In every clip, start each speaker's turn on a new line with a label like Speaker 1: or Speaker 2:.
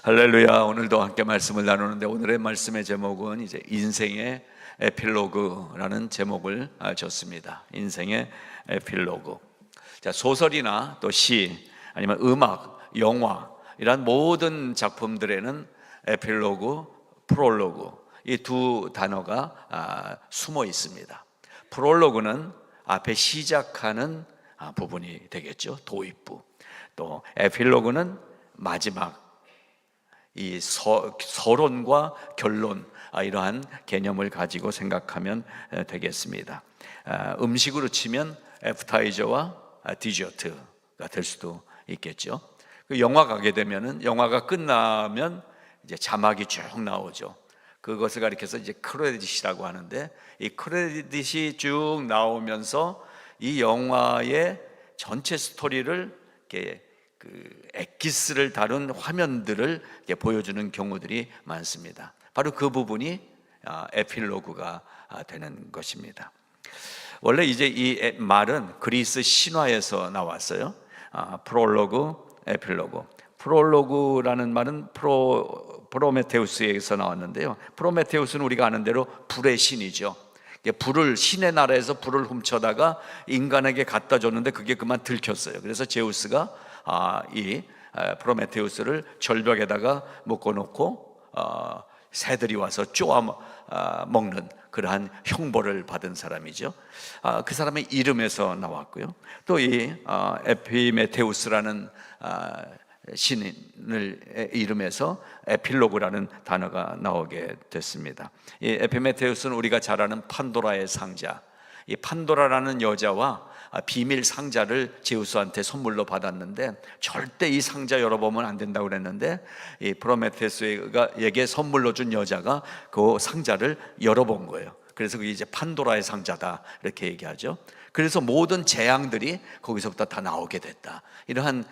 Speaker 1: 할렐루야. 오늘도 함께 말씀을 나누는데 오늘의 말씀의 제목은 이제 인생의 에필로그라는 제목을 줬습니다. 인생의 에필로그. 자, 소설이나 또 시 아니면 음악, 영화 이런 모든 작품들에는 에필로그, 프롤로그 이 두 단어가 숨어 있습니다. 프롤로그는 앞에 시작하는 부분이 되겠죠. 도입부. 또 에필로그는 마지막 이 서론과 결론 이러한 개념을 가지고 생각하면 되겠습니다. 음식으로 치면 애프타이저와 디저트가 될 수도 있겠죠. 그 영화 가게 되면은 영화가 끝나면 이제 자막이 쭉 나오죠. 그것을 가리켜서 이제 크레딧이라고 하는데, 이 크레딧이 쭉 나오면서 이 영화의 전체 스토리를 이렇게 엑기스를 다룬 화면들을 보여주는 경우들이 많습니다. 바로 그 부분이 에필로그가 되는 것입니다. 원래 이제 이 말은 그리스 신화에서 나왔어요. 프롤로그, 에필로그. 프롤로그라는 말은 프로메테우스에서 나왔는데요. 프로메테우스는 우리가 아는 대로 불의 신이죠. 불을, 신의 나라에서 불을 훔쳐다가 인간에게 갖다 줬는데 그게 그만 들켰어요. 그래서 제우스가 이 프로메테우스를 절벽에다가 묶어놓고 새들이 와서 쪼아 먹는 그러한 형벌을 받은 사람이죠. 그 사람의 이름에서 나왔고요. 또 이 에피메테우스라는 신을 이름에서 에필로그라는 단어가 나오게 됐습니다. 이 에피메테우스는 우리가 잘 아는 판도라의 상자, 이 판도라라는 여자와 비밀 상자를 제우스한테 선물로 받았는데 절대 이 상자 열어보면 안 된다고 그랬는데, 이 프로메테우스에게 선물로 준 여자가 그 상자를 열어본 거예요. 그래서 그게 이제 판도라의 상자다 이렇게 얘기하죠. 그래서 모든 재앙들이 거기서부터 다 나오게 됐다. 이러한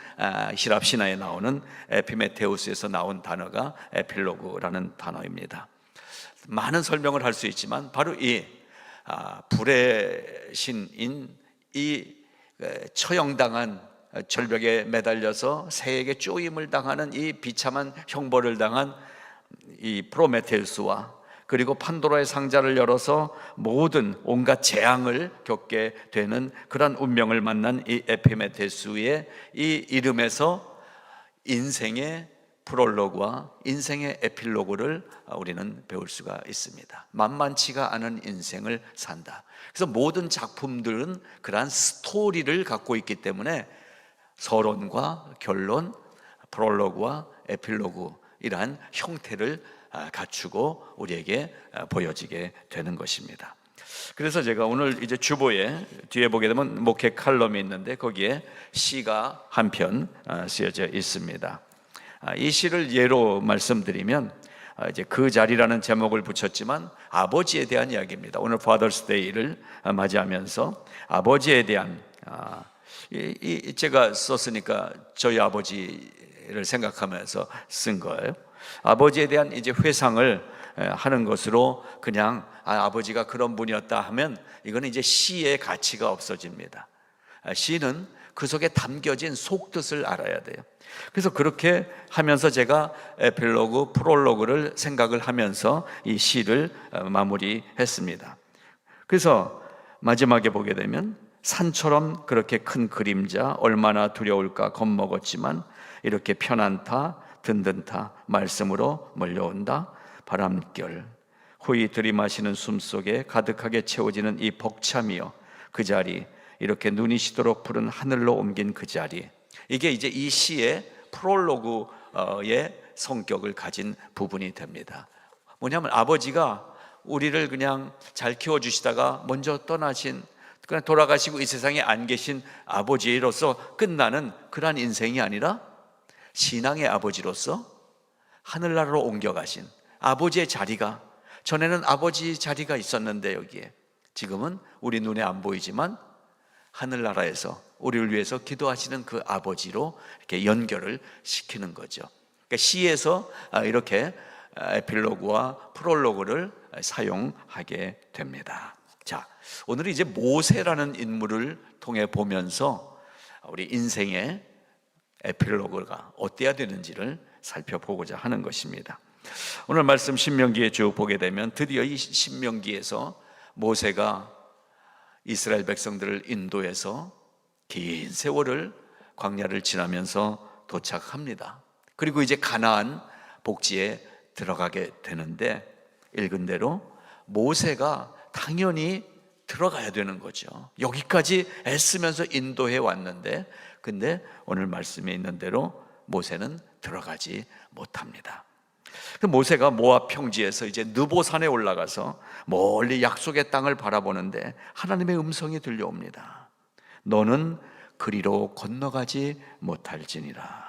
Speaker 1: 히랍 신화에 나오는 에피메테우스에서 나온 단어가 에필로그라는 단어입니다. 많은 설명을 할 수 있지만 바로 이 불의 신인 이 처형당한, 절벽에 매달려서 새에게 쪼임을 당하는 이 비참한 형벌을 당한 이 프로메테우스와, 그리고 판도라의 상자를 열어서 모든 온갖 재앙을 겪게 되는 그런 운명을 만난 이 에피메테우스의 이 이름에서 인생의 프롤로그와 인생의 에필로그를 우리는 배울 수가 있습니다. 만만치가 않은 인생을 산다. 그래서 모든 작품들은 그러한 스토리를 갖고 있기 때문에 서론과 결론, 프롤로그와 에필로그 이러한 형태를 갖추고 우리에게 보여지게 되는 것입니다. 그래서 제가 오늘 이제 주보에 뒤에 보게 되면 목회 칼럼이 있는데 거기에 시가 한 편 쓰여져 있습니다. 이 시를 예로 말씀드리면 이제 그 자리라는 제목을 붙였지만 아버지에 대한 이야기입니다. 오늘 Father's Day를 맞이하면서 아버지에 대한 제가 썼으니까 저희 아버지를 생각하면서 쓴 거예요. 아버지에 대한 이제 회상을 하는 것으로 그냥 아버지가 그런 분이었다 하면 이거는 이제 시의 가치가 없어집니다. 시는 그 속에 담겨진 속뜻을 알아야 돼요. 그래서 그렇게 하면서 제가 에필로그, 프롤로그를 생각을 하면서 이 시를 마무리했습니다. 그래서 마지막에 보게 되면 산처럼 그렇게 큰 그림자 얼마나 두려울까 겁먹었지만 이렇게 편안타 든든타 말씀으로 몰려온다. 바람결 호의 들이마시는 숨속에 가득하게 채워지는 이 벅참이여 그 자리, 이렇게 눈이 시도록 푸른 하늘로 옮긴 그 자리, 이게 이제 이 시의 프롤로그의 성격을 가진 부분이 됩니다. 뭐냐면 아버지가 우리를 그냥 잘 키워주시다가 먼저 떠나신, 그냥 돌아가시고 이 세상에 안 계신 아버지로서 끝나는 그러한 인생이 아니라 신앙의 아버지로서 하늘나라로 옮겨가신 아버지의 자리가, 전에는 아버지 자리가 있었는데 여기에 지금은 우리 눈에 안 보이지만 하늘나라에서 우리를 위해서 기도하시는 그 아버지로 이렇게 연결을 시키는 거죠. 그러니까 시에서 이렇게 에필로그와 프롤로그를 사용하게 됩니다. 자, 오늘은 이제 모세라는 인물을 통해 보면서 우리 인생의 에필로그가 어때야 되는지를 살펴보고자 하는 것입니다. 오늘 말씀 신명기에 쭉 보게 되면 드디어 이 신명기에서 모세가 이스라엘 백성들을 인도해서 긴 세월을 광야를 지나면서 도착합니다. 그리고 이제 가나안 복지에 들어가게 되는데, 읽은 대로 모세가 당연히 들어가야 되는 거죠. 여기까지 애쓰면서 인도해 왔는데, 근데 오늘 말씀에 있는 대로 모세는 들어가지 못합니다. 모세가 모압 평지에서 이제 느보산에 올라가서 멀리 약속의 땅을 바라보는데 하나님의 음성이 들려옵니다. 너는 그리로 건너가지 못할지니라.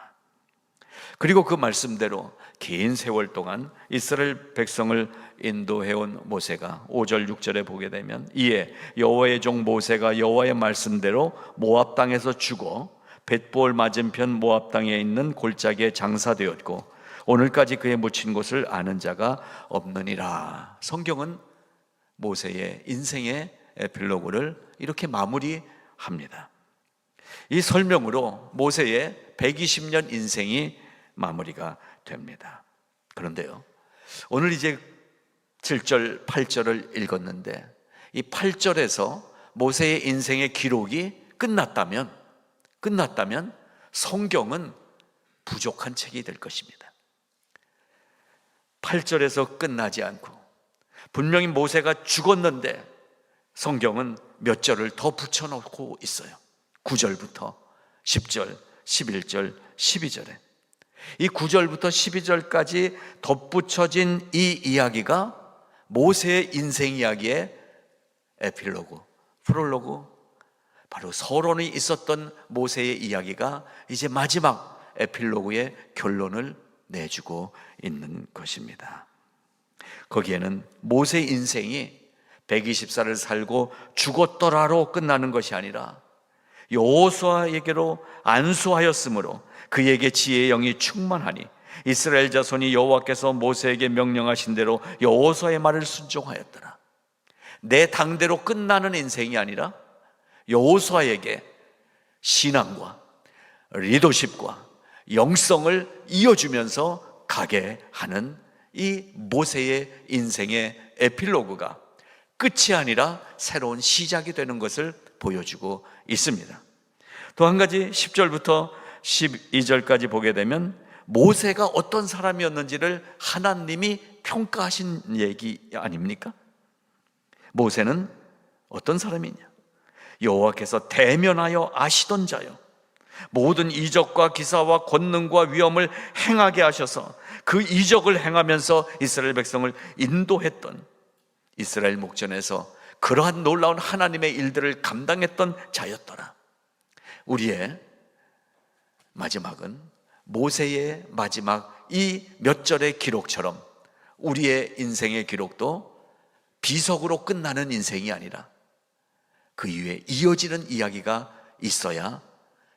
Speaker 1: 그리고 그 말씀대로 긴 세월 동안 이스라엘 백성을 인도해온 모세가 5절 6절에 보게 되면, 이에 여호와의 종 모세가 여호와의 말씀대로 모압 땅에서 죽어 벳보을 맞은편 모압 땅에 있는 골짜기에 장사되었고 오늘까지 그의 묻힌 곳을 아는 자가 없느니라. 성경은 모세의 인생의 에필로그를 이렇게 마무리합니다. 이 설명으로 모세의 120년 인생이 마무리가 됩니다. 그런데요, 오늘 이제 7절, 8절을 읽었는데 이 8절에서 모세의 인생의 기록이 끝났다면 성경은 부족한 책이 될 것입니다. 8절에서 끝나지 않고 분명히 모세가 죽었는데 성경은 몇 절을 더 붙여놓고 있어요. 9절부터 10절, 11절, 12절에 이 9절부터 12절까지 덧붙여진 이 이야기가 모세의 인생 이야기의 에필로그, 프롤로그, 바로 서론이 있었던 모세의 이야기가 이제 마지막 에필로그의 결론을 내주고 있는 것입니다. 거기에는 모세의 인생이 120살을 살고 죽었더라로 끝나는 것이 아니라 여호수아에게로 안수하였으므로 그에게 지혜의 영이 충만하니 이스라엘 자손이 여호와께서 모세에게 명령하신 대로 여호수아의 말을 순종하였더라. 내 당대로 끝나는 인생이 아니라 여호수아에게 신앙과 리더십과 영성을 이어주면서 가게 하는 이 모세의 인생의 에필로그가 끝이 아니라 새로운 시작이 되는 것을 보여주고 있습니다. 또 한 가지 10절부터 12절까지 보게 되면 모세가 어떤 사람이었는지를 하나님이 평가하신 얘기 아닙니까? 모세는 어떤 사람이냐? 여호와께서 대면하여 아시던 자요, 모든 이적과 기사와 권능과 위엄을 행하게 하셔서 그 이적을 행하면서 이스라엘 백성을 인도했던, 이스라엘 목전에서 그러한 놀라운 하나님의 일들을 감당했던 자였더라. 우리의 마지막은 모세의 마지막 이 몇 절의 기록처럼 우리의 인생의 기록도 비석으로 끝나는 인생이 아니라 그 이후에 이어지는 이야기가 있어야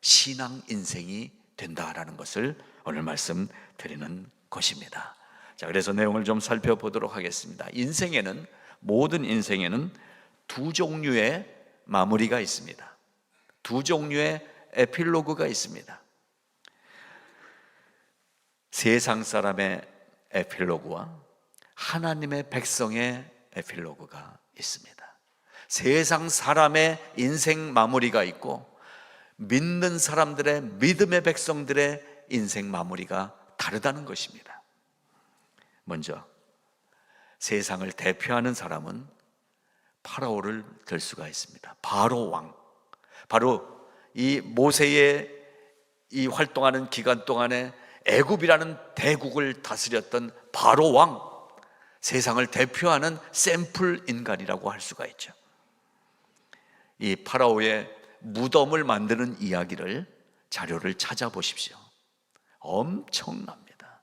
Speaker 1: 신앙 인생이 된다라는 것을 오늘 말씀드리는 것입니다. 자, 그래서 내용을 좀 살펴보도록 하겠습니다. 인생에는, 모든 인생에는 두 종류의 마무리가 있습니다. 두 종류의 에필로그가 있습니다. 세상 사람의 에필로그와 하나님의 백성의 에필로그가 있습니다. 세상 사람의 인생 마무리가 있고 믿는 사람들의, 믿음의 백성들의 인생 마무리가 다르다는 것입니다. 먼저 세상을 대표하는 사람은 파라오를 들 수가 있습니다. 바로 왕, 바로 이 모세의 이 활동하는 기간 동안에 애굽이라는 대국을 다스렸던 바로 왕, 세상을 대표하는 샘플 인간이라고 할 수가 있죠. 이 파라오의 무덤을 만드는 이야기를, 자료를 찾아보십시오. 엄청납니다.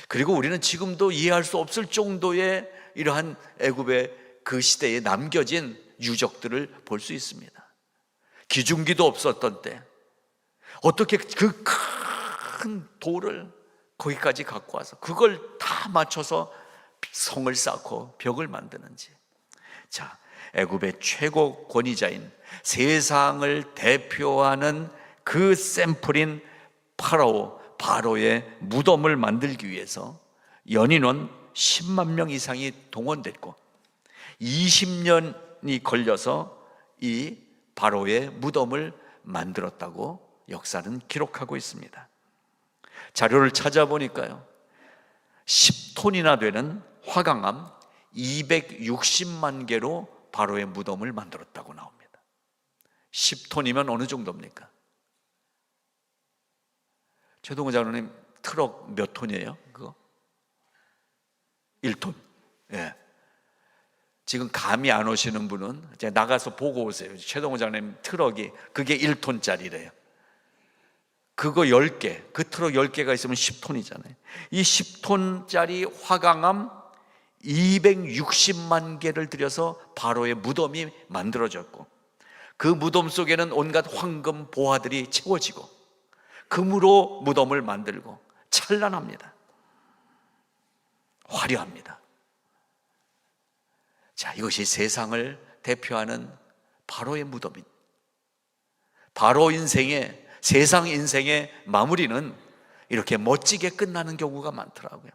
Speaker 1: 그리고 우리는 지금도 이해할 수 없을 정도의 이러한 애굽의 그 시대에 남겨진 유적들을 볼 수 있습니다. 기중기도 없었던 때 어떻게 그 큰 돌을 거기까지 갖고 와서 그걸 다 맞춰서 성을 쌓고 벽을 만드는지. 자, 애굽의 최고 권위자인, 세상을 대표하는 그 샘플인 바로의 무덤을 만들기 위해서 연인원 10만 명 이상이 동원됐고 20년이 걸려서 이 바로의 무덤을 만들었다고 역사는 기록하고 있습니다. 자료를 찾아보니까요, 10톤이나 되는 화강암 260만 개로 바로의 무덤을 만들었다고 나옵니다. 10톤이면 어느 정도입니까? 최동호 장로님, 트럭 몇 톤이에요? 그거? 1톤. 예. 지금 감이 안 오시는 분은 제가 나가서 보고 오세요. 최동호 장로님 트럭이 그게 1톤짜리래요. 그거 10개, 그 트럭 10개가 있으면 10톤이잖아요. 이 10톤짜리 화강암 260만 개를 들여서 바로의 무덤이 만들어졌고, 그 무덤 속에는 온갖 황금 보화들이 채워지고 금으로 무덤을 만들고 찬란합니다. 화려합니다. 자, 이것이 세상을 대표하는 바로의 무덤입니다. 바로 인생의, 세상 인생의 마무리는 이렇게 멋지게 끝나는 경우가 많더라고요.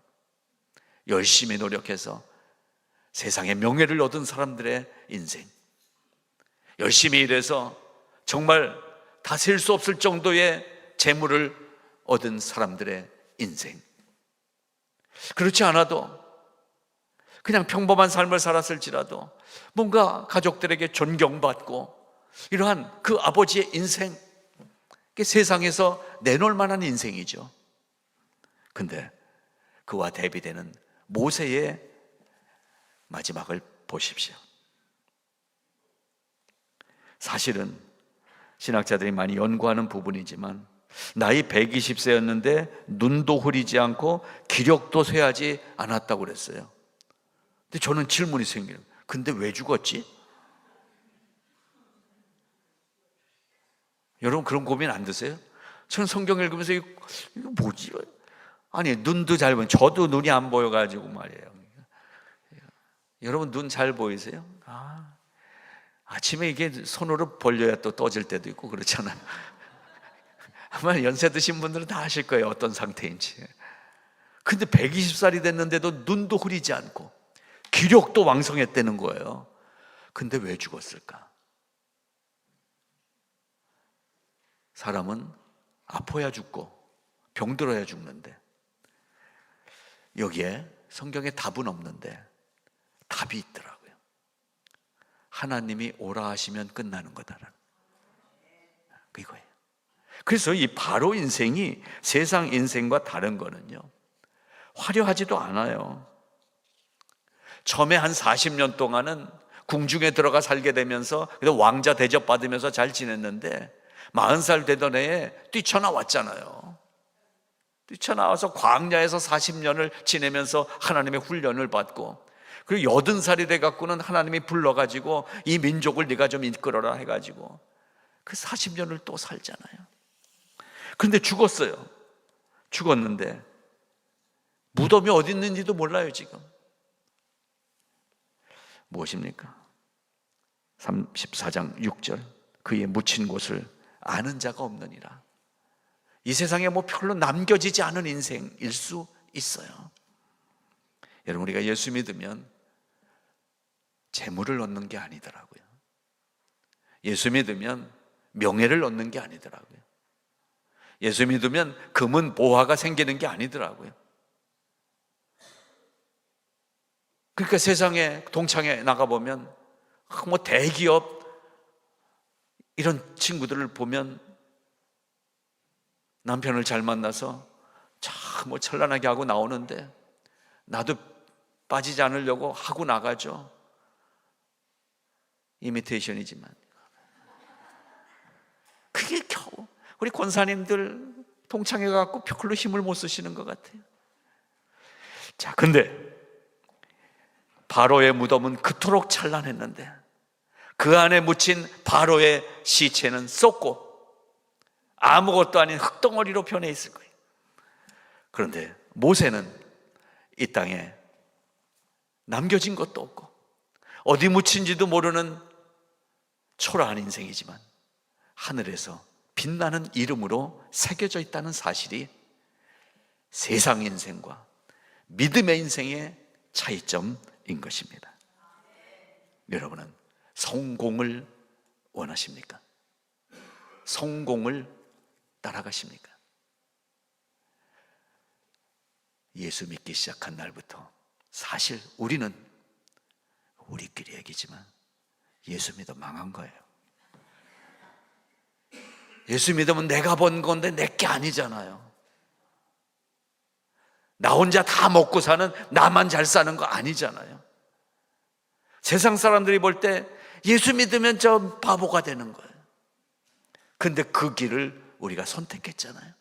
Speaker 1: 열심히 노력해서 세상의 명예를 얻은 사람들의 인생, 열심히 일해서 정말 다 셀 수 없을 정도의 재물을 얻은 사람들의 인생, 그렇지 않아도 그냥 평범한 삶을 살았을지라도 뭔가 가족들에게 존경받고 이러한 그 아버지의 인생, 세상에서 내놓을 만한 인생이죠. 근데 그와 대비되는 모세의 마지막을 보십시오. 사실은 신학자들이 많이 연구하는 부분이지만 나이 120세였는데 눈도 흐리지 않고 기력도 쇠하지 않았다고 그랬어요. 근데 저는 질문이 생겨요. 근데 왜 죽었지? 여러분 그런 고민 안 드세요? 저는 성경 읽으면서 이거 뭐지? 아니, 눈도 잘 보여. 저도 눈이 안 보여가지고 말이에요. 여러분 눈 잘 보이세요? 아침에 이게 손으로 벌려야 또 떠질 때도 있고 그렇잖아요. 아마 연세 드신 분들은 다 아실 거예요, 어떤 상태인지. 근데 120살이 됐는데도 눈도 흐리지 않고 기력도 왕성했다는 거예요. 근데 왜 죽었을까? 사람은 아파야 죽고 병들어야 죽는데 여기에 성경에 답은 없는데 답이 있더라고요. 하나님이 오라 하시면 끝나는 거다라는 이거예요. 그래서 이 바로 인생이 세상 인생과 다른 거는요, 화려하지도 않아요. 처음에 한 40년 동안은 궁중에 들어가 살게 되면서 왕자 대접받으면서 잘 지냈는데 40살 되던 해에 뛰쳐나왔잖아요. 뛰쳐나와서 광야에서 40년을 지내면서 하나님의 훈련을 받고, 그리고 80살이 돼갖고는 하나님이 불러가지고 이 민족을 네가 좀 이끌어라 해가지고 그 40년을 또 살잖아요. 그런데 죽었어요. 죽었는데 무덤이 어디 있는지도 몰라요. 지금 무엇입니까? 34장 6절, 그의 묻힌 곳을 아는 자가 없느니라. 이 세상에 뭐 별로 남겨지지 않은 인생일 수 있어요. 여러분, 우리가 예수 믿으면 재물을 얻는 게 아니더라고요. 예수 믿으면 명예를 얻는 게 아니더라고요. 예수 믿으면 금은 보화가 생기는 게 아니더라고요. 그러니까 세상에 동창회 나가보면 뭐 대기업 이런 친구들을 보면 남편을 잘 만나서 참 뭐 찬란하게 하고 나오는데 나도 빠지지 않으려고 하고 나가죠. 이미테이션이지만 그게 겨우 우리 권사님들 동창회 갖고 별로 힘을 못 쓰시는 것 같아요. 자, 근데 바로의 무덤은 그토록 찬란했는데 그 안에 묻힌 바로의 시체는 썩고 아무것도 아닌 흙덩어리로 변해 있을 거예요. 그런데 모세는 이 땅에 남겨진 것도 없고 어디 묻힌지도 모르는 초라한 인생이지만 하늘에서 빛나는 이름으로 새겨져 있다는 사실이 세상 인생과 믿음의 인생의 차이점인 것입니다. 여러분은 성공을 원하십니까? 성공을 따라가십니까? 예수 믿기 시작한 날부터 사실 우리는 우리끼리 얘기지만 예수 믿어 망한 거예요. 예수 믿으면 내가 번 건데 내 게 아니잖아요. 나 혼자 다 먹고 사는, 나만 잘 사는 거 아니잖아요. 세상 사람들이 볼 때 예수 믿으면 저 바보가 되는 거예요. 근데 그 길을 우리가 선택했잖아요.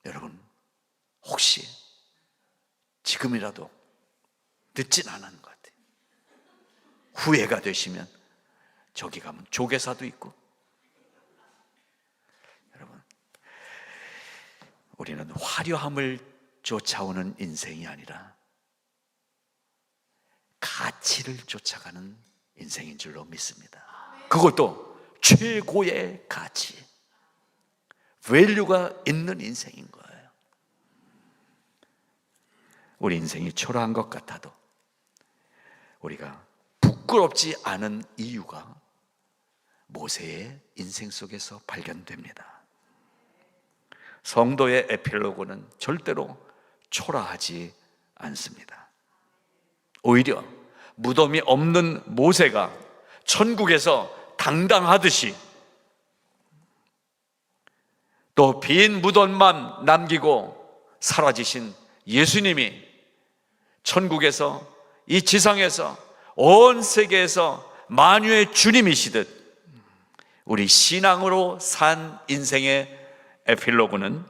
Speaker 1: 여러분, 혹시 지금이라도 늦진 않은 것 같아요. 후회가 되시면 저기 가면 조계사도 있고. 여러분, 우리는 화려함을 쫓아오는 인생이 아니라 가치를 쫓아가는 인생인 줄로 믿습니다. 그것도 최고의 가치, 밸류가 있는 인생인 거예요. 우리 인생이 초라한 것 같아도 우리가 부끄럽지 않은 이유가 모세의 인생 속에서 발견됩니다. 성도의 에필로그는 절대로 초라하지 않습니다. 오히려 무덤이 없는 모세가 천국에서 당당하듯이, 또 빈 무덤만 남기고 사라지신 예수님이 천국에서, 이 지상에서, 온 세계에서 만유의 주님이시듯 우리 신앙으로 산 인생의 에필로그는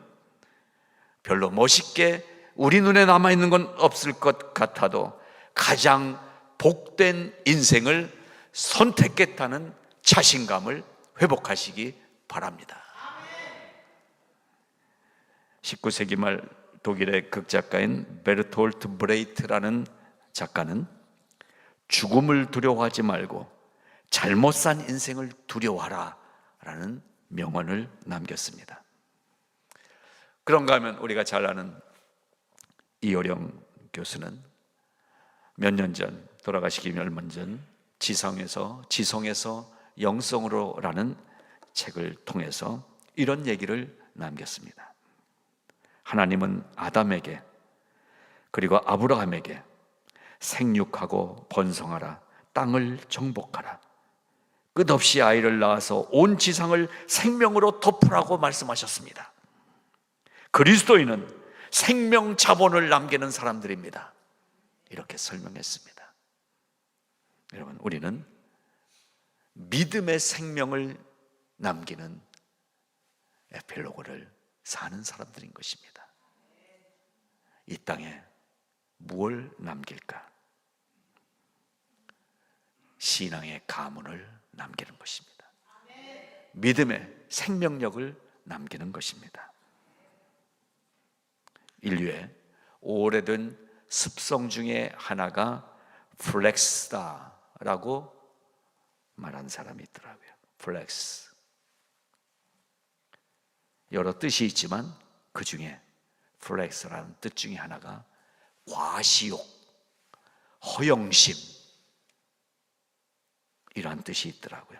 Speaker 1: 별로 멋있게 우리 눈에 남아있는 건 없을 것 같아도 가장 복된 인생을 선택했다는 자신감을 회복하시기 바랍니다. 19세기 말 독일의 극작가인 베르톨트 브레이트라는 작가는 죽음을 두려워하지 말고 잘못 산 인생을 두려워하라 라는 명언을 남겼습니다. 그런가 하면 우리가 잘 아는 이효령 교수는 몇 년 전, 돌아가시기 얼마 전 지성에서 영성으로 라는 책을 통해서 이런 얘기를 남겼습니다. 하나님은 아담에게 그리고 아브라함에게 생육하고 번성하라, 땅을 정복하라, 끝없이 아이를 낳아서 온 지상을 생명으로 덮으라고 말씀하셨습니다. 그리스도인은 생명 자본을 남기는 사람들입니다. 이렇게 설명했습니다. 여러분, 우리는 믿음의 생명을 남기는 에필로그를 사는 사람들인 것입니다. 이 땅에 무엇을 남길까? 신앙의 가문을 남기는 것입니다. 믿음의 생명력을 남기는 것입니다. 인류의 오래된 습성 중에 하나가 플렉스다라고 말한 사람이 있더라고요. 플렉스. 여러 뜻이 있지만 그 중에 플렉스라는 뜻 중에 하나가 과시욕, 허영심, 이러한 뜻이 있더라고요.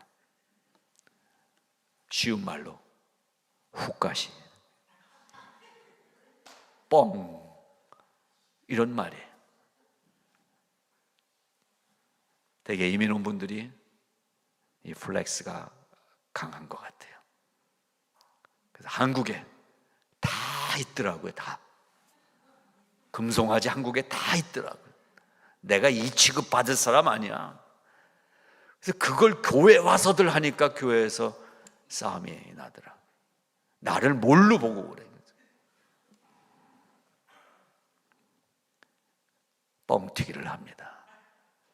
Speaker 1: 쉬운 말로 훅가시, 뻥, 이런 말이에요. 되게 이민 온 분들이 이 플렉스가 강한 것 같아요. 그래서 한국에 다 있더라고요. 다 금송아지 한국에 다 있더라고요. 내가 이 취급 받을 사람 아니야. 그래서 그걸 교회 와서들 하니까 교회에서 싸움이 나더라. 나를 뭘로 보고 그래? 뻥튀기를 합니다.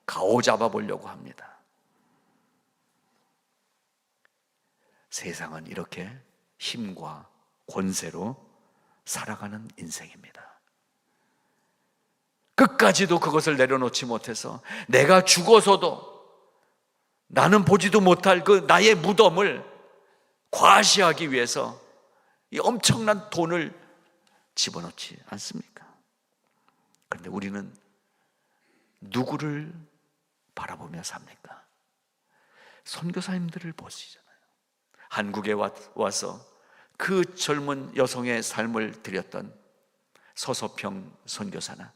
Speaker 1: 가오 잡아보려고 합니다. 세상은 이렇게 힘과 권세로 살아가는 인생입니다. 끝까지도 그것을 내려놓지 못해서 내가 죽어서도 나는 보지도 못할 그 나의 무덤을 과시하기 위해서 이 엄청난 돈을 집어넣지 않습니까? 그런데 우리는 누구를 바라보며 삽니까? 선교사님들을 보시잖아요. 한국에 와서 그 젊은 여성의 삶을 드렸던 서서평 선교사나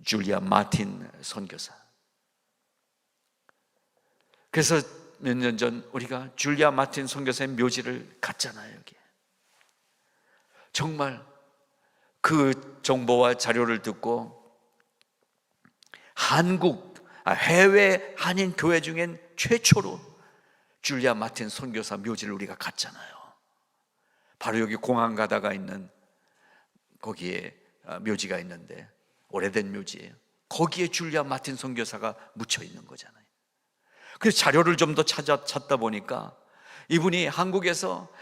Speaker 1: 줄리아 마틴 선교사. 그래서 몇 년 전 우리가 줄리아 마틴 선교사의 묘지를 갔잖아요. 여기 정말 그 정보와 자료를 듣고 해외 한인 교회 중엔 최초로 줄리아 마틴 선교사 묘지를 우리가 갔잖아요. 바로 여기 공항 가다가 있는 거기에 묘지가 있는데, 오래된 묘지예요. 거기에 줄리아 마틴 선교사가 묻혀 있는 거잖아요. 그래서 자료를 좀 더 찾다 보니까 이분이 한국에서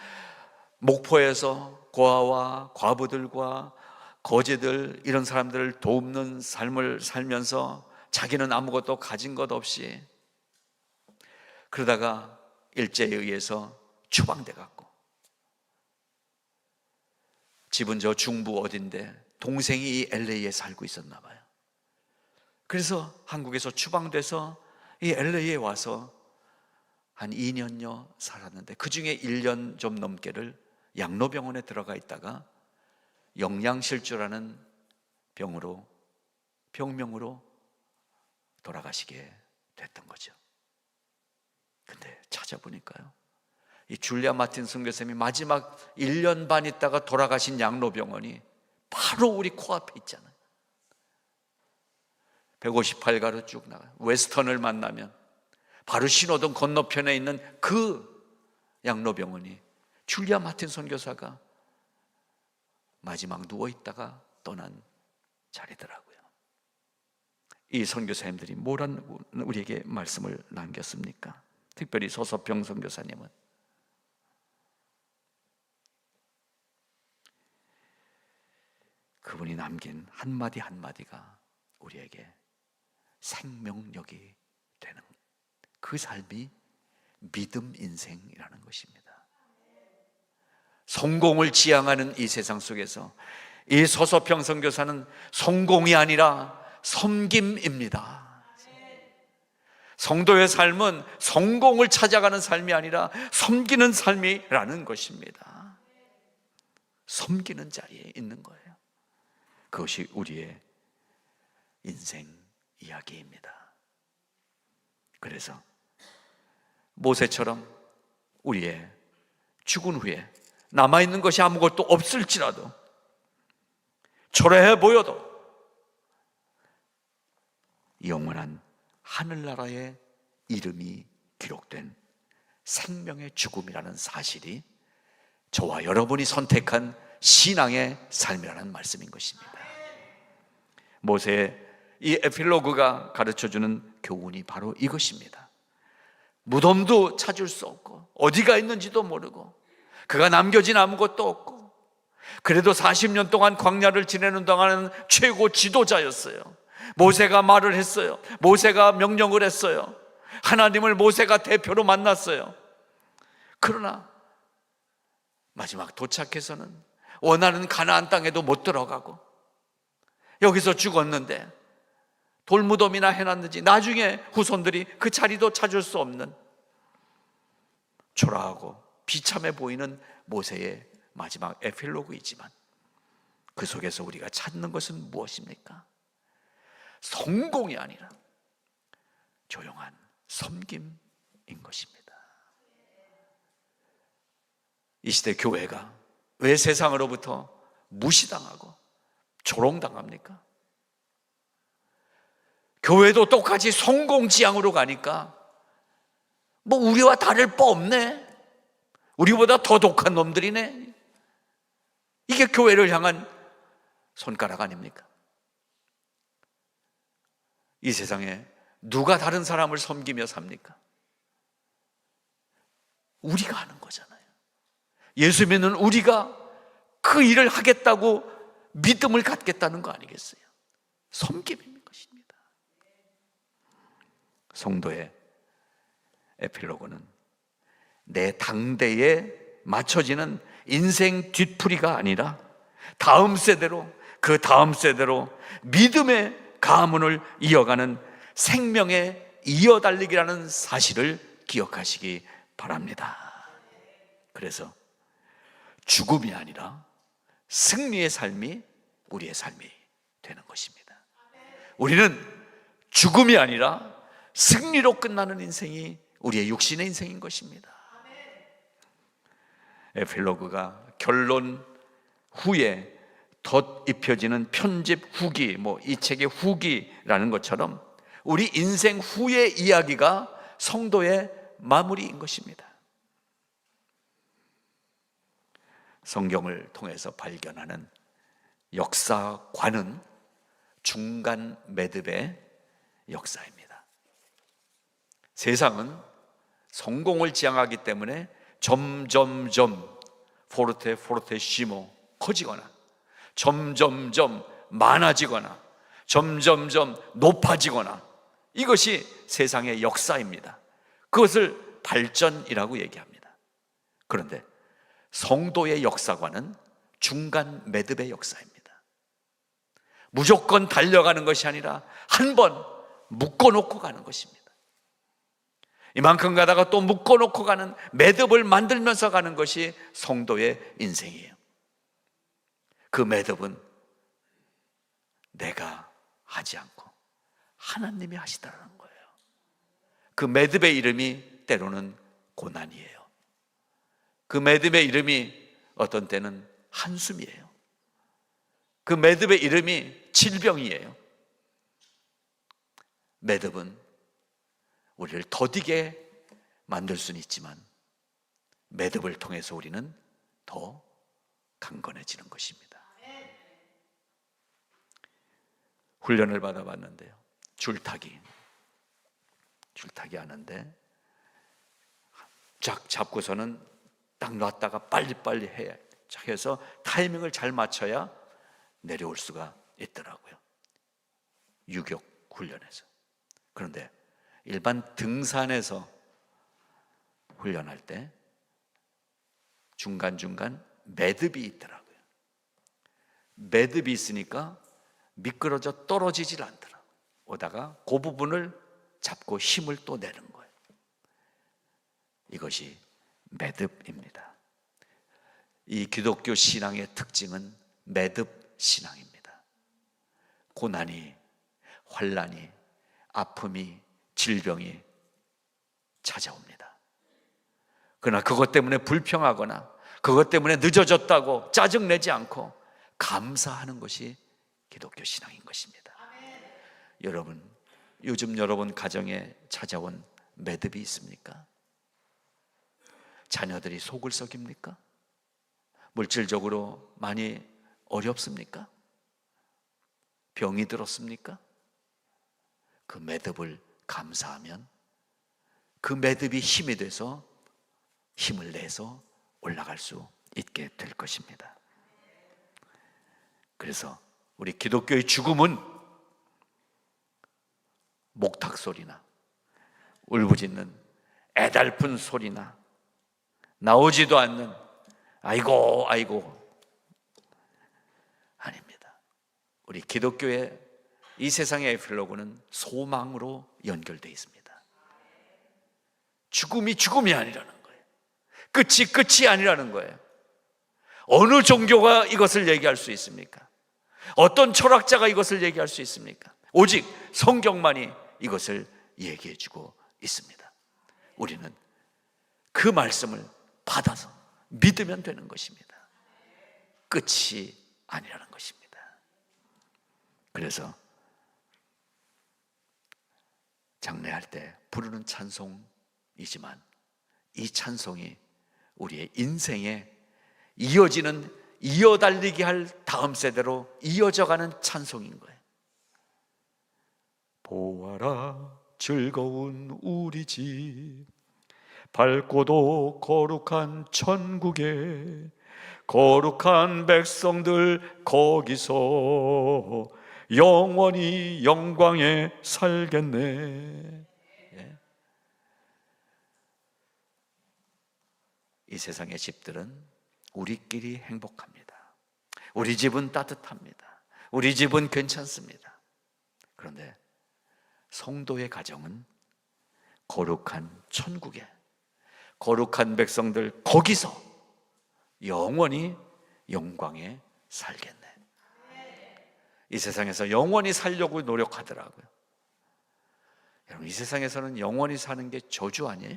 Speaker 1: 목포에서 고아와 과부들과 거지들, 이런 사람들을 돕는 삶을 살면서 자기는 아무것도 가진 것 없이 그러다가 일제에 의해서 추방돼 갖고, 집은 저 중부 어딘데 동생이 LA에 살고 있었나 봐요. 그래서 한국에서 추방돼서 이 LA에 와서 한 2년여 살았는데, 그 중에 1년 좀 넘게를 양로병원에 들어가 있다가 영양실조라는 병명으로 돌아가시게 됐던 거죠. 근데 찾아보니까요, 이 줄리아 마틴 선교사님이 마지막 1년 반 있다가 돌아가신 양로병원이 바로 우리 코앞에 있잖아요. 158가로 쭉 나가요. 웨스턴을 만나면 바로 신호등 건너편에 있는 그 양로병원이 줄리아 마틴 선교사가 마지막 누워있다가 떠난 자리더라고요. 이 선교사님들이 뭐란 우리에게 말씀을 남겼습니까? 특별히 서서평 선교사님은 그분이 남긴 한마디 한마디가 우리에게 생명력이 되는 그 삶이 믿음 인생이라는 것입니다. 성공을 지향하는 이 세상 속에서 이 서서평 선교사는 성공이 아니라 섬김입니다. 성도의 삶은 성공을 찾아가는 삶이 아니라 섬기는 삶이라는 것입니다. 섬기는 자리에 있는 거예요. 그것이 우리의 인생 이야기입니다. 그래서 모세처럼 우리의 죽은 후에 남아있는 것이 아무것도 없을지라도, 초라해 보여도 영원한 하늘나라의 이름이 기록된 생명의 죽음이라는 사실이 저와 여러분이 선택한 신앙의 삶이라는 말씀인 것입니다. 모세의 이 에필로그가 가르쳐주는 교훈이 바로 이것입니다. 무덤도 찾을 수 없고 어디가 있는지도 모르고 그가 남겨진 아무것도 없고, 그래도 40년 동안 광야를 지내는 동안은 최고 지도자였어요. 모세가 말을 했어요. 모세가 명령을 했어요. 하나님을 모세가 대표로 만났어요. 그러나 마지막 도착해서는 원하는 가나안 땅에도 못 들어가고 여기서 죽었는데, 돌무덤이나 해놨는지 나중에 후손들이 그 자리도 찾을 수 없는 초라하고 비참해 보이는 모세의 마지막 에필로그이지만, 그 속에서 우리가 찾는 것은 무엇입니까? 성공이 아니라 조용한 섬김인 것입니다. 이 시대 교회가 왜 세상으로부터 무시당하고 조롱당합니까? 교회도 똑같이 성공지향으로 가니까 뭐 우리와 다를 바 없네, 우리보다 더 독한 놈들이네, 이게 교회를 향한 손가락 아닙니까? 이 세상에 누가 다른 사람을 섬기며 삽니까? 우리가 하는 거잖아요. 예수 믿는 우리가 그 일을 하겠다고 믿음을 갖겠다는 거 아니겠어요? 섬김인 것입니다. 성도의 에필로그는 내 당대에 맞춰지는 인생 뒤풀이가 아니라 다음 세대로, 그 다음 세대로 믿음의 가문을 이어가는 생명의 이어달리기라는 사실을 기억하시기 바랍니다. 그래서 죽음이 아니라 승리의 삶이 우리의 삶이 되는 것입니다. 우리는 죽음이 아니라 승리로 끝나는 인생이 우리의 육신의 인생인 것입니다. 에필로그가 결론 후에 덧입혀지는 편집 후기, 이 책의 후기라는 것처럼 우리 인생 후의 이야기가 성도의 마무리인 것입니다. 성경을 통해서 발견하는 역사관은 중간 매듭의 역사입니다. 세상은 성공을 지향하기 때문에 점점점 포르테시모 커지거나 점점점 많아지거나 점점점 높아지거나, 이것이 세상의 역사입니다. 그것을 발전이라고 얘기합니다. 그런데 성도의 역사관은 중간 매듭의 역사입니다. 무조건 달려가는 것이 아니라 한 번 묶어놓고 가는 것입니다. 이만큼 가다가 또 묶어놓고 가는 매듭을 만들면서 가는 것이 성도의 인생이에요. 그 매듭은 내가 하지 않고 하나님이 하시더라는 거예요. 그 매듭의 이름이 때로는 고난이에요. 그 매듭의 이름이 어떤 때는 한숨이에요. 그 매듭의 이름이 질병이에요. 매듭은 우리를 더디게 만들 수는 있지만 매듭을 통해서 우리는 더 강건해지는 것입니다. 훈련을 받아봤는데요, 줄타기 하는데 쫙 잡고서는 딱 놨다가 빨리빨리 해서 타이밍을 잘 맞춰야 내려올 수가 있더라고요, 유격 훈련에서. 그런데 일반 등산에서 훈련할 때 중간중간 매듭이 있더라고요. 매듭이 있으니까 미끄러져 떨어지질 않더라고요. 오다가 그 부분을 잡고 힘을 또 내는 거예요. 이것이 매듭입니다. 이 기독교 신앙의 특징은 매듭 신앙입니다. 고난이, 환난이, 아픔이, 질병이 찾아옵니다. 그러나 그것 때문에 불평하거나 그것 때문에 늦어졌다고 짜증내지 않고 감사하는 것이 기독교 신앙인 것입니다. 여러분, 요즘 여러분 가정에 찾아온 매듭이 있습니까? 자녀들이 속을 썩입니까? 물질적으로 많이 어렵습니까? 병이 들었습니까? 그 매듭을 감사하면 그 매듭이 힘이 돼서 힘을 내서 올라갈 수 있게 될 것입니다. 그래서 우리 기독교의 죽음은 목탁 소리나 울부짖는 애달픈 소리나 나오지도 않는 아이고 아닙니다. 우리 기독교의 이 세상의 에필로그는 소망으로 연결되어 있습니다. 죽음이 아니라는 거예요. 끝이 아니라는 거예요. 어느 종교가 이것을 얘기할 수 있습니까? 어떤 철학자가 이것을 얘기할 수 있습니까? 오직 성경만이 이것을 얘기해 주고 있습니다. 우리는 그 말씀을 받아서 믿으면 되는 것입니다. 끝이 아니라는 것입니다. 그래서 장례할 때 부르는 찬송이지만 이 찬송이 우리의 인생에 이어달리게 할 다음 세대로 이어져가는 찬송인 거예요. 보아라 즐거운 우리 집, 밝고도 거룩한 천국에 거룩한 백성들 거기서 영원히 영광에 살겠네. 이 세상의 집들은 우리끼리 행복합니다. 우리 집은 따뜻합니다. 우리 집은 괜찮습니다. 그런데 성도의 가정은 거룩한 천국에, 거룩한 백성들, 거기서 영원히 영광에 살겠네. 이 세상에서 영원히 살려고 노력하더라고요. 여러분, 이 세상에서는 영원히 사는 게 저주 아니에요?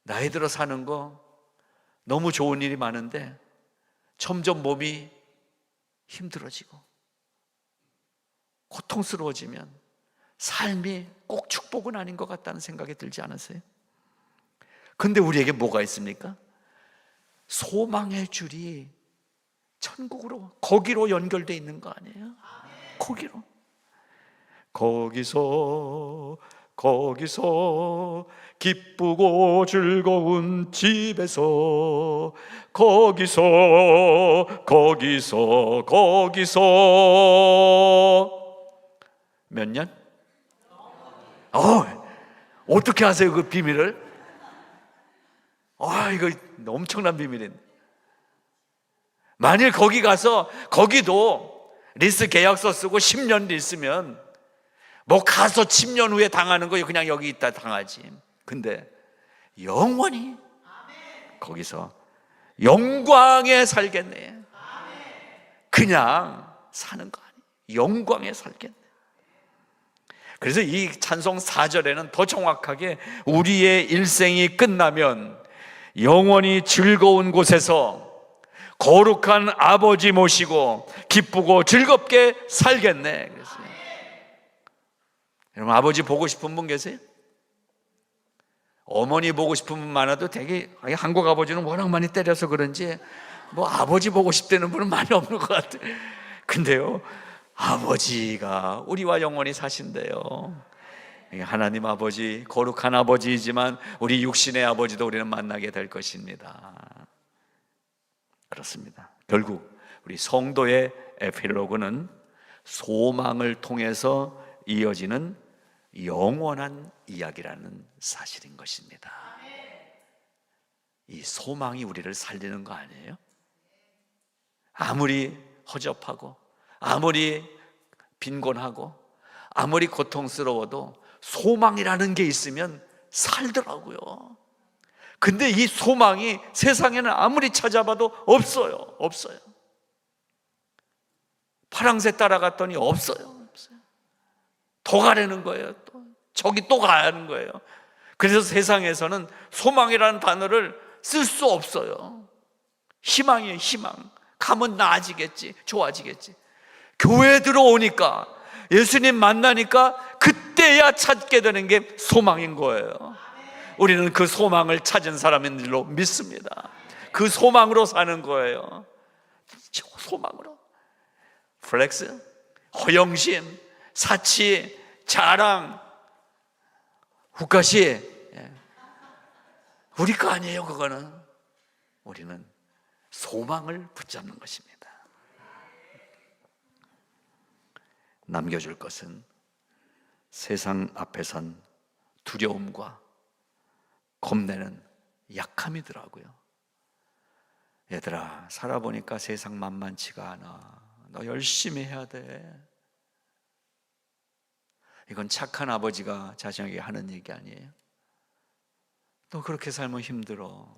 Speaker 1: 나이 들어 사는 거 너무 좋은 일이 많은데 점점 몸이 힘들어지고 고통스러워지면 삶이 꼭 축복은 아닌 것 같다는 생각이 들지 않으세요? 근데 우리에게 뭐가 있습니까? 소망의 줄이 천국으로, 거기로 연결되어 있는 거 아니에요? 거기로. 거기서 기쁘고 즐거운 집에서, 거기서 몇 년? 어떻게 아세요 그 비밀을? 이거 엄청난 비밀인데, 만일 거기 가서 거기도 리스 계약서 쓰고 10년 리스면 뭐 가서 10년 후에 당하는 거 그냥 여기 있다 당하지. 근데 영원히 거기서 영광에 살겠네. 그냥 사는 거 아니에요. 영광에 살겠네. 그래서 이 찬송 4절에는 더 정확하게 우리의 일생이 끝나면 영원히 즐거운 곳에서 거룩한 아버지 모시고 기쁘고 즐겁게 살겠네 그랬어요. 여러분, 아버지 보고 싶은 분 계세요? 어머니 보고 싶은 분 많아도 되게 한국 아버지는 워낙 많이 때려서 그런지 뭐 아버지 보고 싶다는 분은 많이 없는 것 같아요. 근데요, 아버지가 우리와 영원히 사신대요. 하나님 아버지, 거룩한 아버지이지만 우리 육신의 아버지도 우리는 만나게 될 것입니다. 그렇습니다. 결국 우리 성도의 에필로그는 소망을 통해서 이어지는 영원한 이야기라는 사실인 것입니다. 이 소망이 우리를 살리는 거 아니에요? 아무리 허접하고 아무리 빈곤하고 아무리 고통스러워도 소망이라는 게 있으면 살더라고요. 근데 이 소망이 세상에는 아무리 찾아봐도 없어요. 파랑새 따라갔더니 없어요. 더 가려는 거예요. 저기 또 가는 거예요. 그래서 세상에서는 소망이라는 단어를 쓸 수 없어요. 희망이에요, 희망. 가면 나아지겠지, 좋아지겠지. 교회 들어오니까, 예수님 만나니까 그때야 찾게 되는 게 소망인 거예요. 우리는 그 소망을 찾은 사람인 줄로 믿습니다. 그 소망으로 사는 거예요. 소망으로. 플렉스, 허영심, 사치, 자랑, 후가시, 우리 거 아니에요. 그거는 우리는 소망을 붙잡는 것입니다. 남겨줄 것은 세상 앞에선 두려움과 겁내는 약함이더라고요. 얘들아, 살아보니까 세상 만만치가 않아. 너 열심히 해야 돼. 이건 착한 아버지가 자식에게 하는 얘기 아니에요? 너 그렇게 살면 힘들어.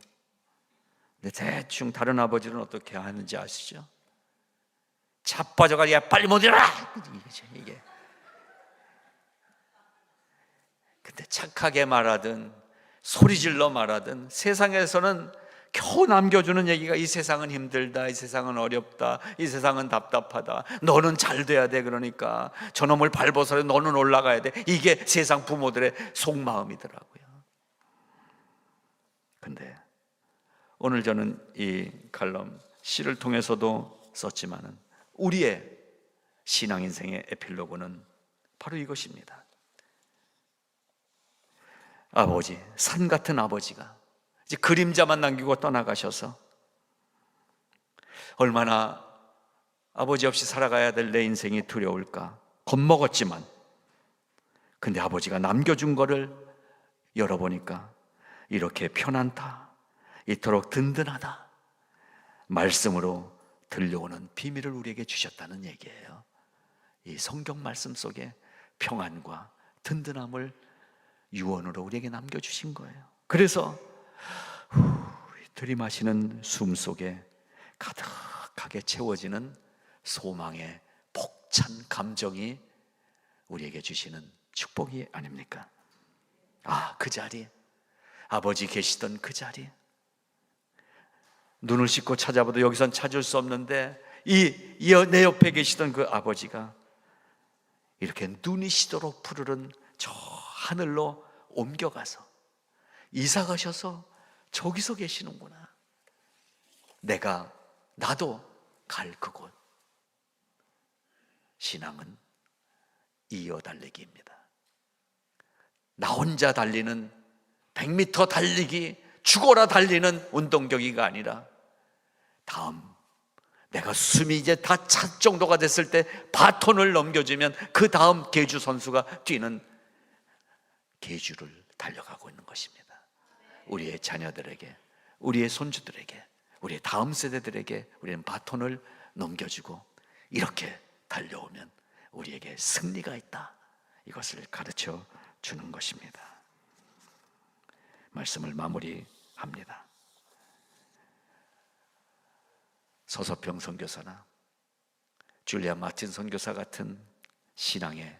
Speaker 1: 근데 대충 다른 아버지는 어떻게 하는지 아시죠? 자빠져가 야 빨리 못 일어나! 이게. 근데 착하게 말하든 소리질러 말하든 세상에서는 겨우 남겨주는 얘기가 이 세상은 힘들다, 이 세상은 어렵다, 이 세상은 답답하다, 너는 잘 돼야 돼. 그러니까 저놈을 밟아서 너는 올라가야 돼. 이게 세상 부모들의 속마음이더라고요. 근데 오늘 저는 이 칼럼 시를 통해서도 썼지만은 우리의 신앙 인생의 에필로그는 바로 이것입니다. 아버지, 산 같은 아버지가 이제 그림자만 남기고 떠나가셔서 얼마나 아버지 없이 살아가야 될 내 인생이 두려울까. 겁먹었지만 근데 아버지가 남겨준 거를 열어보니까 이렇게 편안다, 이토록 든든하다, 말씀으로 들려오는 비밀을 우리에게 주셨다는 얘기예요. 이 성경 말씀 속에 평안과 든든함을 유언으로 우리에게 남겨주신 거예요. 그래서 들이마시는 숨 속에 가득하게 채워지는 소망의 벅찬 감정이 우리에게 주시는 축복이 아닙니까? 그 자리, 아버지 계시던 그 자리, 눈을 씻고 찾아봐도 여기선 찾을 수 없는데 내 옆에 계시던 그 아버지가 이렇게 눈이 시도록 푸르른 저 하늘로 옮겨가서 이사 가셔서 저기서 계시는구나. 나도 갈 그곳. 신앙은 이어 달리기입니다. 나 혼자 달리는 100m 달리기, 죽어라 달리는 운동경기가 아니라 내가 숨이 이제 다 찰 정도가 됐을 때 바톤을 넘겨주면 그 다음 계주 선수가 뛰는 계주를 달려가고 있는 것입니다. 우리의 자녀들에게, 우리의 손주들에게, 우리의 다음 세대들에게 우리는 바톤을 넘겨주고 이렇게 달려오면 우리에게 승리가 있다, 이것을 가르쳐 주는 것입니다. 말씀을 마무리합니다. 서서평 선교사나 줄리아 마틴 선교사 같은 신앙의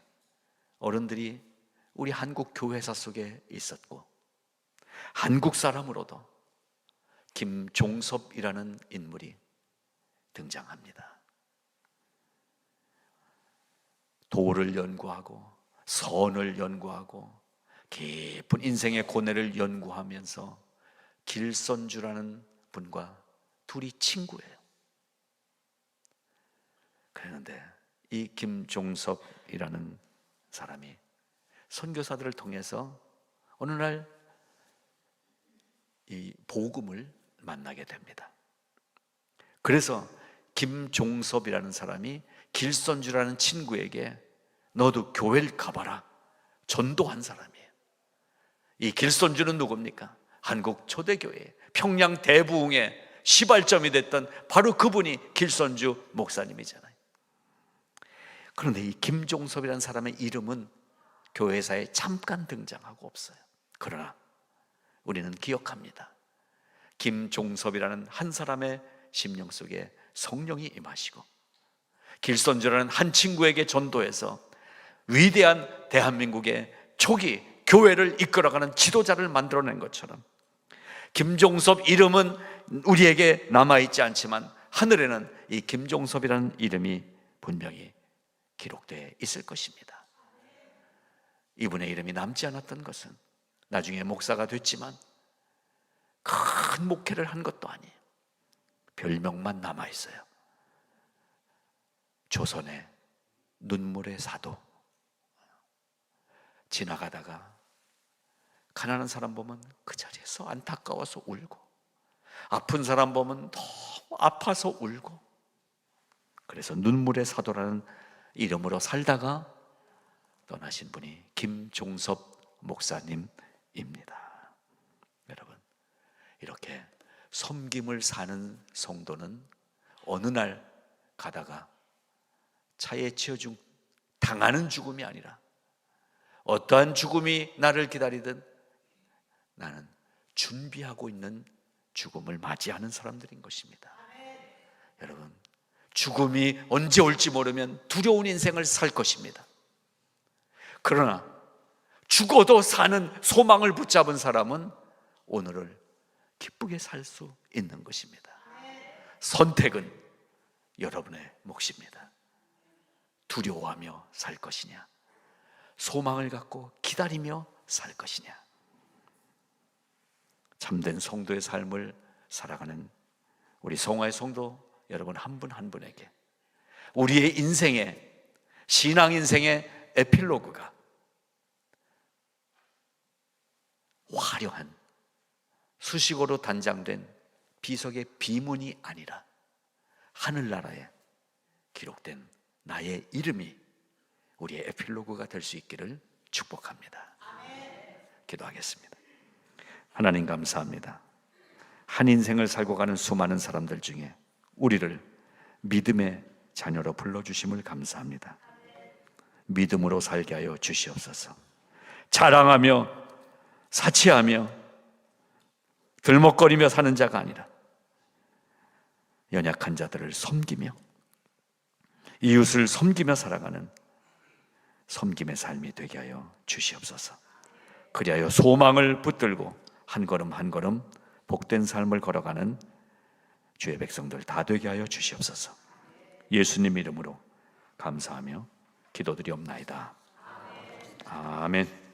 Speaker 1: 어른들이 우리 한국 교회사 속에 있었고, 한국 사람으로도 김종섭이라는 인물이 등장합니다. 도를 연구하고 선을 연구하고 깊은 인생의 고뇌를 연구하면서 길선주라는 분과 둘이 친구예요. 그런데 이 김종섭이라는 사람이 선교사들을 통해서 어느 날 이 복음을 만나게 됩니다. 그래서 김종섭이라는 사람이 길선주라는 친구에게 너도 교회를 가봐라, 전도한 사람이에요. 이 길선주는 누굽니까? 한국 초대교회 평양 대부흥의 시발점이 됐던 바로 그분이 길선주 목사님이잖아요. 그런데 이 김종섭이라는 사람의 이름은 교회사에 잠깐 등장하고 없어요. 그러나 우리는 기억합니다. 김종섭이라는 한 사람의 심령 속에 성령이 임하시고 길선주라는 한 친구에게 전도해서 위대한 대한민국의 초기 교회를 이끌어가는 지도자를 만들어낸 것처럼 김종섭 이름은 우리에게 남아있지 않지만 하늘에는 이 김종섭이라는 이름이 분명히 기록되어 있을 것입니다. 이분의 이름이 남지 않았던 것은 나중에 목사가 됐지만 큰 목회를 한 것도 아니에요. 별명만 남아있어요. 조선의 눈물의 사도. 지나가다가 가난한 사람 보면 그 자리에서 안타까워서 울고, 아픈 사람 보면 너무 아파서 울고, 그래서 눈물의 사도라는 이름으로 살다가 떠나신 분이 김종섭 목사님입니다. 여러분, 이렇게 섬김을 사는 성도는 어느 날 가다가 차에 치여 당하는 죽음이 아니라 어떠한 죽음이 나를 기다리든 나는 준비하고 있는 죽음을 맞이하는 사람들인 것입니다. 여러분, 죽음이 언제 올지 모르면 두려운 인생을 살 것입니다. 그러나 죽어도 사는 소망을 붙잡은 사람은 오늘을 기쁘게 살 수 있는 것입니다. 선택은 여러분의 몫입니다. 두려워하며 살 것이냐, 소망을 갖고 기다리며 살 것이냐. 참된 성도의 삶을 살아가는 우리 성화의 성도 여러분 한 분 한 분에게 우리의 인생의, 신앙 인생의 에필로그가 화려한 수식어로 단장된 비석의 비문이 아니라 하늘나라에 기록된 나의 이름이 우리의 에필로그가 될 수 있기를 축복합니다. 기도하겠습니다. 하나님 감사합니다. 한 인생을 살고 가는 수많은 사람들 중에 우리를 믿음의 자녀로 불러주심을 감사합니다. 믿음으로 살게 하여 주시옵소서. 자랑하며 사치하며 들먹거리며 사는 자가 아니라 연약한 자들을 섬기며 이웃을 섬기며 살아가는 섬김의 삶이 되게 하여 주시옵소서. 그리하여 소망을 붙들고 한 걸음 한 걸음 복된 삶을 걸어가는 주의 백성들 다 되게 하여 주시옵소서. 예수님 이름으로 감사하며 기도드리옵나이다. 아멘.